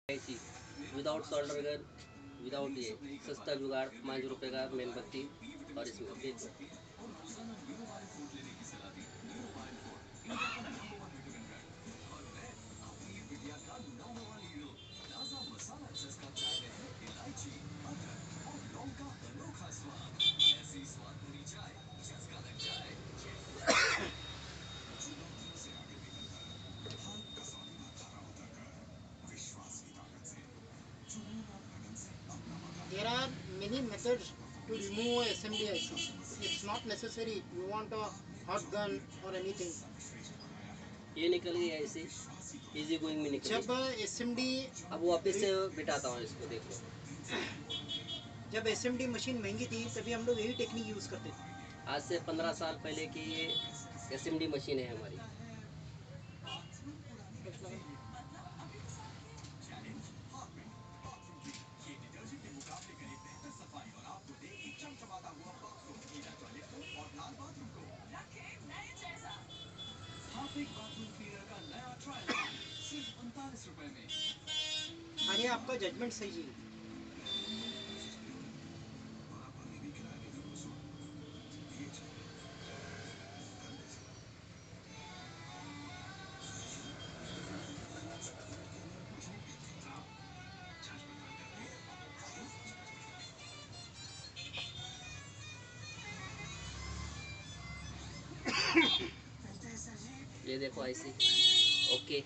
ऐसी without solder gun, without ये सस्ता जुगाड़ 5 रुपये का मेणबत्ती। और इसमें देखो there are many methods to remove a SMD IC. It's not necessary you want a hot gun or anything. ये निकल गई ऐसे इजी गोइंग में निकल जब गई। SMD अब वापस से बिठाता हूँ इसको, देखो जब SMD मशीन महंगी थी तभी हम लोग यही टेक्निक यूज करते थे। आज से 15 साल पहले की ये SMD मशीन है हमारी। अरे आपका जजमेंट सही है। ये देखो ऐसी ओके।